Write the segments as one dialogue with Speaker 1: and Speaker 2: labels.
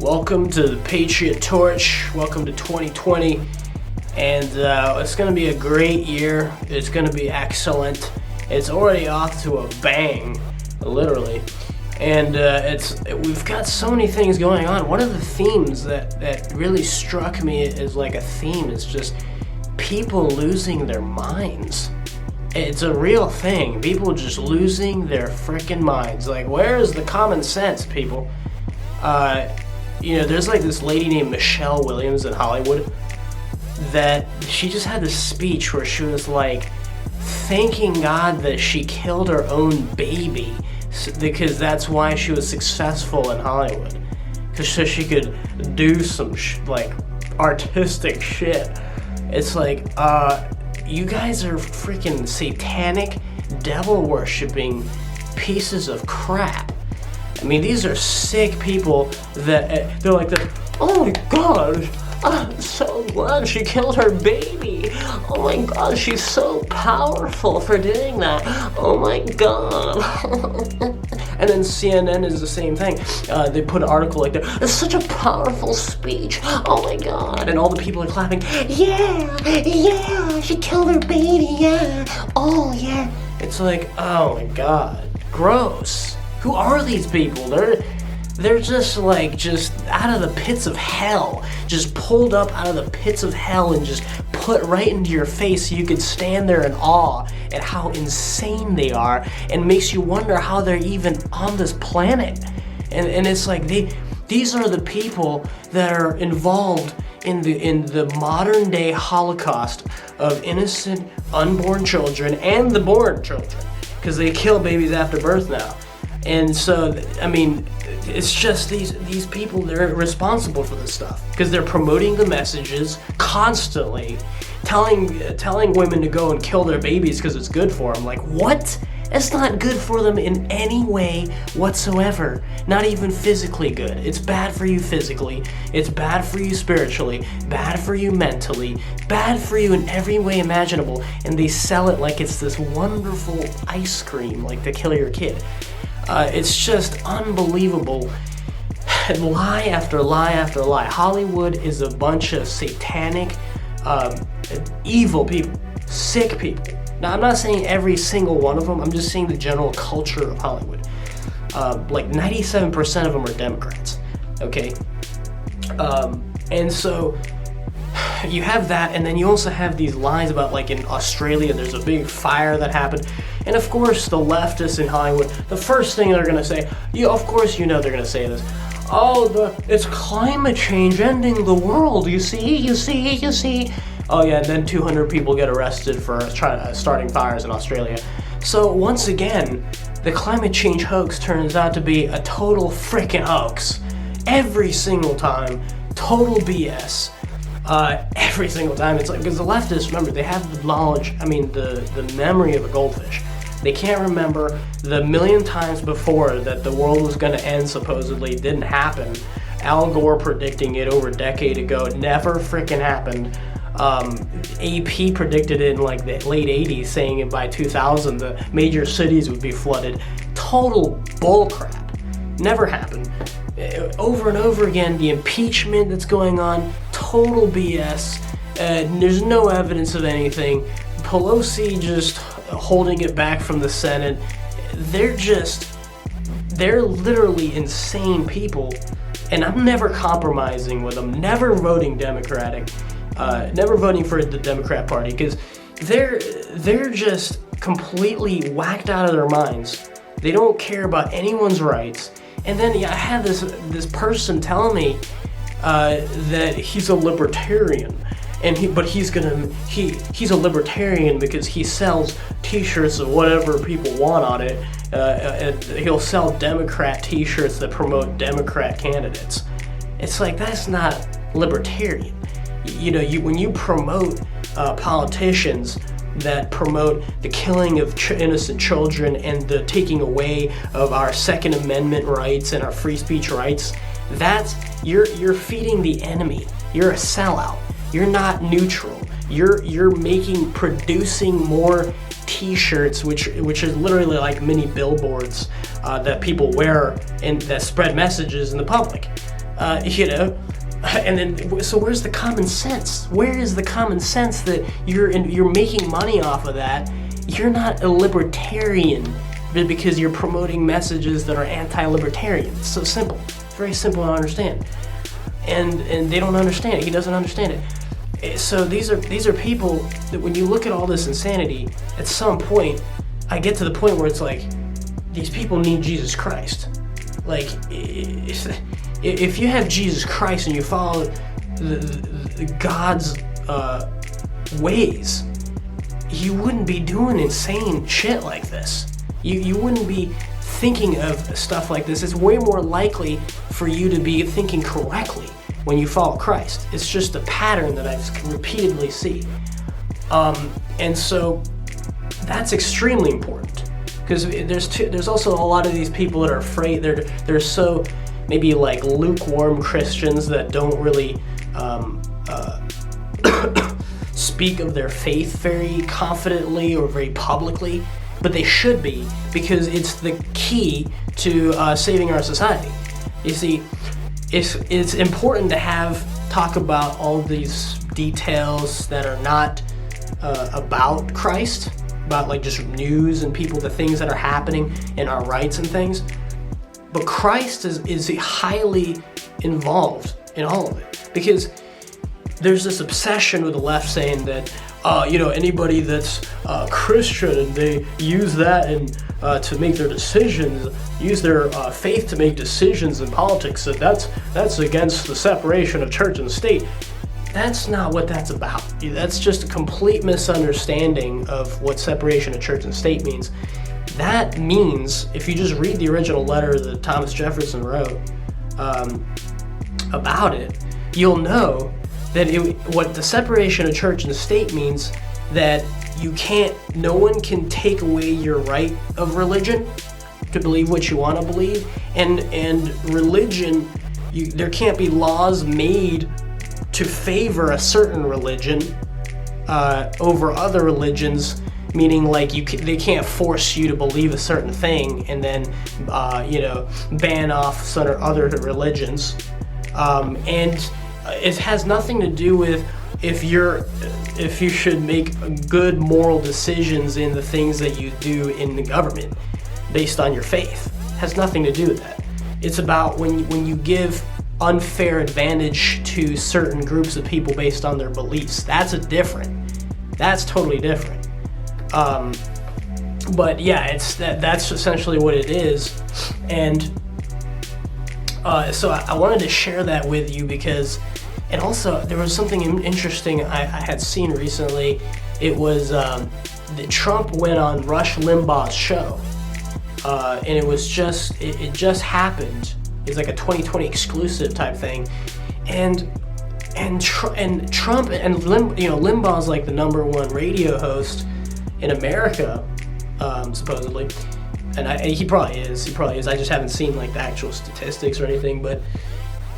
Speaker 1: Welcome to the Patriot torch. Welcome to 2020. And it's going to be a great year. It's going to be excellent. It's already off to a bang, literally. And we've got so many things going on. One of the themes that really struck me as like a theme is just people losing their minds. It's a real thing. People just losing their freaking minds. Like, where is the common sense, people? There's like this lady named Michelle Williams in Hollywood that she just had this speech where she was like thanking God that she killed her own baby because that's why she was successful in Hollywood, because so she could do some artistic shit. It's like, you guys are freaking satanic, devil-worshipping pieces of crap. I mean, these are sick people that they're like, oh my God, I'm so glad she killed her baby. Oh my God, she's so powerful for doing that. Oh my God. And then CNN is the same thing. They put an article like that. It's such a powerful speech. Oh my God. And all the people are clapping. Yeah, she killed her baby. Yeah. Oh yeah. It's like, oh my God, gross. Who are these people? They're just out of the pits of hell, just pulled up out of the pits of hell and just put right into your face so you could stand there in awe at how insane they are, and makes you wonder how they're even on this planet. And it's like these are the people that are involved in the modern day Holocaust of innocent unborn children and the born children, because they kill babies after birth now. And so, I mean, it's just these people, they're responsible for this stuff because they're promoting the messages constantly, telling women to go and kill their babies because it's good for them. Like, what? It's not good for them in any way whatsoever. Not even physically good. It's bad for you physically. It's bad for you spiritually. Bad for you mentally. Bad for you in every way imaginable. And they sell it like it's this wonderful ice cream, like to kill your kid. It's just unbelievable. Lie after lie after lie. Hollywood is a bunch of satanic, evil people, sick people. Now, I'm not saying every single one of them. I'm just saying the general culture of Hollywood. 97% of them are Democrats, okay? And so you have that, and then you also have these lies about, like, in Australia, there's a big fire that happened. And of course, the leftists in Hollywood, the first thing they're going to say, of course they're going to say this, it's climate change ending the world, you see. Oh yeah, and then 200 people get arrested for starting fires in Australia. So once again, the climate change hoax turns out to be a total freaking hoax. Every single time, total BS. Every single time. It's like, because the leftists, remember, they have the knowledge, the memory of a goldfish. They can't remember the million times before that the world was going to end, supposedly. It didn't happen. Al Gore predicting it over a decade ago. It never freaking happened. AP predicted it in like the late 80s, saying it by 2000 the major cities would be flooded. Total bullcrap. Never happened. Over and over again, the impeachment that's going on, total BS. There's no evidence of anything. Pelosi just holding it back from the Senate. They're literally insane people, and I'm never compromising with them, never voting Democratic, never voting for the Democrat Party, because they're just completely whacked out of their minds. They don't care about anyone's rights. And then I had this person telling me that he's a libertarian, and he's a libertarian because he sells T-shirts of whatever people want on it. And he'll sell Democrat T-shirts that promote Democrat candidates. It's like, that's not libertarian. When you promote politicians that promote the killing of innocent children and the taking away of our Second Amendment rights and our free speech rights, you're feeding the enemy. You're a sellout. You're not neutral. You're producing more T-shirts, which is literally like mini billboards that people wear and that spread messages in the public. you know. And then, so where's the common sense? Where is the common sense that you're making money off of that? You're not a libertarian because you're promoting messages that are anti-libertarian. It's so simple. It's very simple to understand. And they don't understand it. He doesn't understand it. So these are people that when you look at all this insanity, at some point, I get to the point where it's like, these people need Jesus Christ. Like, if you have Jesus Christ and you follow the God's ways, you wouldn't be doing insane shit like this. You wouldn't be thinking of stuff like this. It's way more likely for you to be thinking correctly when you follow Christ. It's just a pattern that I repeatedly see. And so that's extremely important, because there's also a lot of these people that are afraid. They're so maybe like lukewarm Christians that don't really speak of their faith very confidently or very publicly, but they should be, because it's the key to saving our society. You see, it's important to talk about all these details that are not about Christ, about like just news and people, the things that are happening in our rights and things. But Christ is highly involved in all of it, because there's this obsession with the left saying that, anybody that's Christian and they use that and to make their decisions, use their faith to make decisions in politics, that's against the separation of church and state. That's not what that's about. That's just a complete misunderstanding of what separation of church and state means. That means, if you just read the original letter that Thomas Jefferson wrote about it, you'll know that what the separation of church and state means, that no one can take away your right of religion to believe what you want to believe, and religion, there can't be laws made to favor a certain religion over other religions, meaning like they can't force you to believe a certain thing and then ban off some other religions, and it has nothing to do with if you should make good moral decisions in the things that you do in the government based on your faith. It has nothing to do with that. It's about when you give unfair advantage to certain groups of people based on their beliefs. That's totally different. But yeah, that's essentially what it is. And so I wanted to share that with you because, and also there was something interesting I had seen recently. It was that Trump went on Rush Limbaugh's show, and it just happened. It's like a 2020 exclusive type thing, and Trump and Limbaugh's like the #1 radio host in America, supposedly, and he probably is. I just haven't seen like the actual statistics or anything, but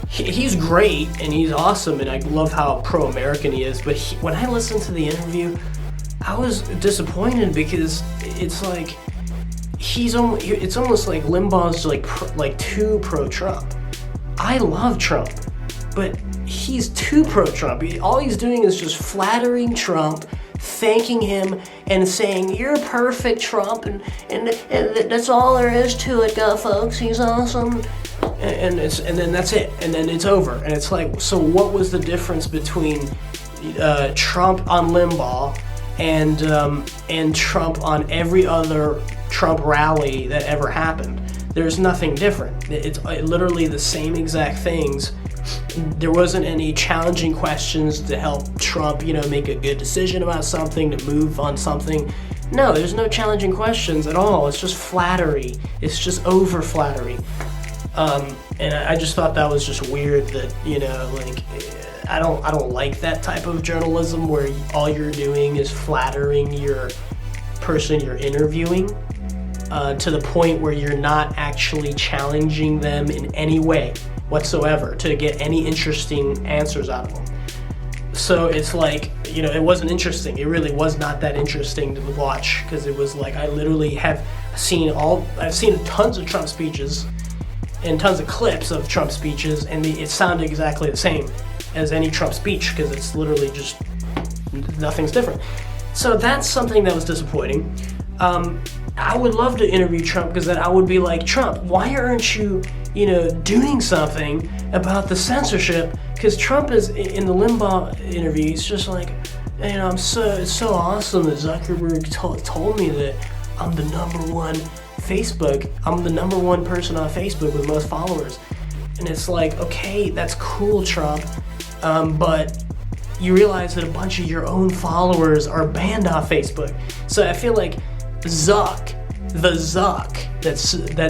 Speaker 1: he's great and he's awesome, and I love how pro-American he is. But when I listened to the interview, I was disappointed because it's like it's almost like Limbaugh's like too pro-Trump. I love Trump, but he's too pro-Trump. All he's doing is just flattering Trump, thanking him, and saying, "You're perfect, Trump," and that's all there is to it, folks. He's awesome, and then that's it, and then it's over. And it's like, so what was the difference between Trump on Limbaugh and Trump on every other Trump rally that ever happened? There's nothing different. It's literally the same exact things. There wasn't any challenging questions to help Trump, make a good decision about something, to move on something. No, there's no challenging questions at all. It's just flattery. It's just over flattery. And I just thought that was just weird that, I don't like that type of journalism where all you're doing is flattering your person you're interviewing to the point where you're not actually challenging them in any way whatsoever to get any interesting answers out of them. So it's like, it wasn't interesting. It really was not that interesting to watch, because it was like, I literally I've seen tons of Trump speeches, and tons of clips of Trump speeches, and it sounded exactly the same as any Trump speech, because it's literally just nothing's different. So that's something that was disappointing. I would love to interview Trump, because then I would be like, Trump, why aren't you, doing something about the censorship? Because Trump is, in the Limbaugh interview, he's just like, it's so awesome that Zuckerberg told me that I'm the number one person on Facebook with most followers. And it's like, okay, that's cool, Trump, but you realize that a bunch of your own followers are banned off Facebook. So I feel like that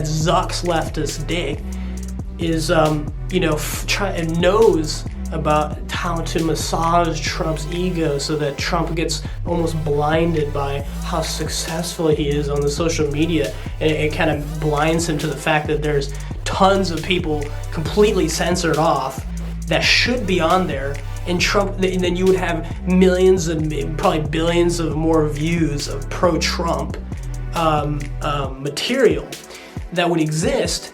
Speaker 1: Zuck's leftist dick is, knows about how to massage Trump's ego so that Trump gets almost blinded by how successful he is on the social media, and it kind of blinds him to the fact that there's tons of people completely censored off that should be on there, and then you would have millions and probably billions of more views of pro-Trump material that would exist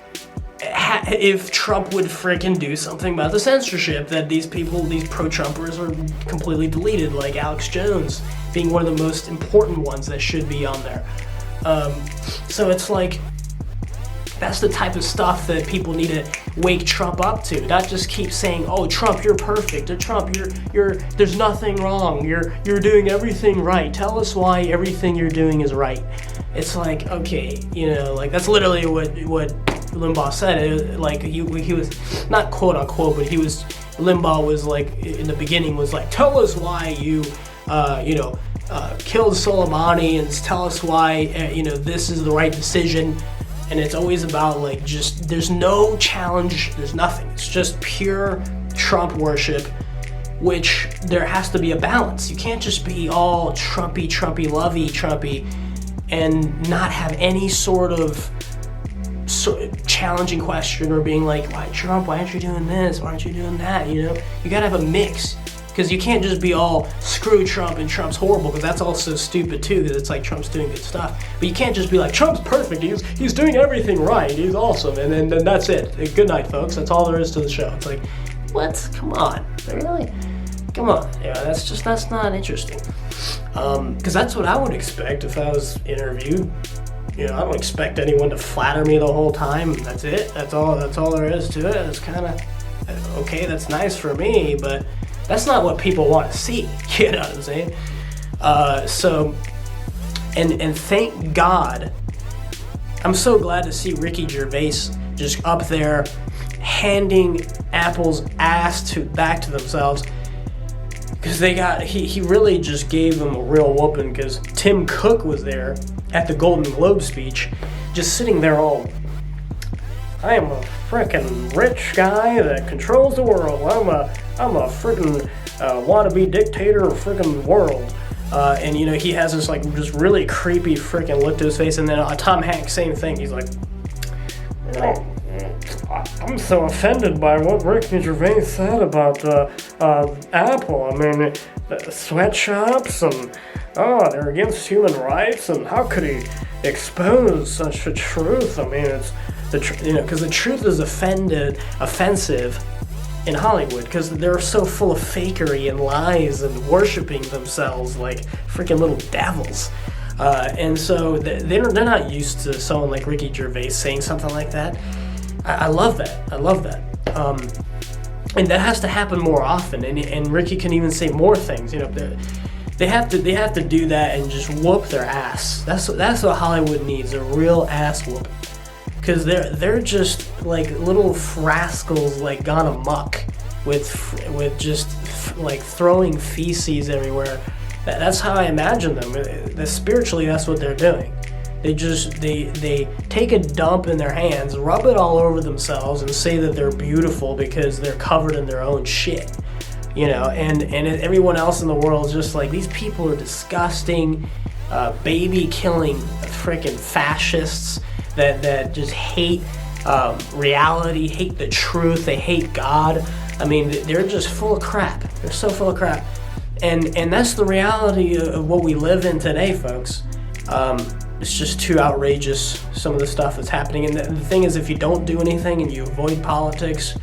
Speaker 1: if Trump would frickin' do something about the censorship that these pro-Trumpers are completely deleted, like Alex Jones being one of the most important ones that should be on there. So it's like, that's the type of stuff that people need to wake Trump up to, not just keep saying, "Oh, Trump, you're perfect," or "Trump, you're there's nothing wrong. You're doing everything right. Tell us why everything you're doing is right." It's like, okay, that's literally what Limbaugh said. He was not quote unquote, but Limbaugh was like, in the beginning was like, "Tell us why you killed Soleimani, and tell us why this is the right decision." And it's always about there's no challenge, there's nothing. It's just pure Trump worship, which there has to be a balance. You can't just be all Trumpy, lovey Trumpy, and not have any sort of challenging question or being like, "Why Trump? Why aren't you doing this? Why aren't you doing that?" You gotta have a mix. Because you can't just be all screw Trump and Trump's horrible, because that's also stupid too, because it's like Trump's doing good stuff. But you can't just be like, Trump's perfect, he's doing everything right, he's awesome, and then that's it. Good night, folks. That's all there is to the show. It's like, what? Come on. Really? Come on. That's not interesting. Because that's what I would expect if I was interviewed. I don't expect anyone to flatter me the whole time. That's it. That's all there is to it. It's kind of, okay, that's nice for me, but that's not what people want to see, you know what I'm saying? And thank God, I'm so glad to see Ricky Gervais just up there handing Apple's ass back to themselves, because he really just gave them a real whooping, because Tim Cook was there at the Golden Globe speech, just sitting there all, "I am a frickin' rich guy that controls the world. I'm a frickin' wannabe dictator of frickin' world." And he has this just really creepy frickin' look to his face. And then Tom Hanks, same thing. He's like, "I'm so offended by what Ricky Gervais said about Apple. I mean, the sweatshops, and they're against human rights, and how could he expose such a truth? I mean, it's because the truth is offensive in Hollywood, because they're so full of fakery and lies and worshiping themselves like freaking little devils, and so they're not used to someone like Ricky Gervais saying something like that. I love that. And that has to happen more often, and Ricky can even say more things. They have to do that and just whoop their ass. That's what Hollywood needs, a real ass whooping. Because they're just like little rascals, gone amok with just throwing feces everywhere. That's how I imagine them. Spiritually, that's what they're doing. They take a dump in their hands, rub it all over themselves, and say that they're beautiful because they're covered in their own shit. And everyone else in the world is just like, these people are disgusting, baby killing freaking fascists that just hate reality, hate the truth, they hate God. I mean, they're just full of crap. They're so full of crap. And that's the reality of what we live in today, folks. it's just too outrageous, some of the stuff that's happening. And the thing is, if you don't do anything and you avoid politics,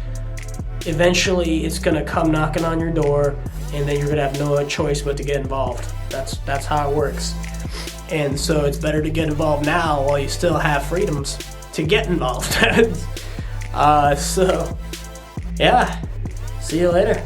Speaker 1: eventually it's going to come knocking on your door, and then you're going to have no choice but to get involved. That's how it works. And so it's better to get involved now while you still have freedoms to get involved. So, yeah, see you later.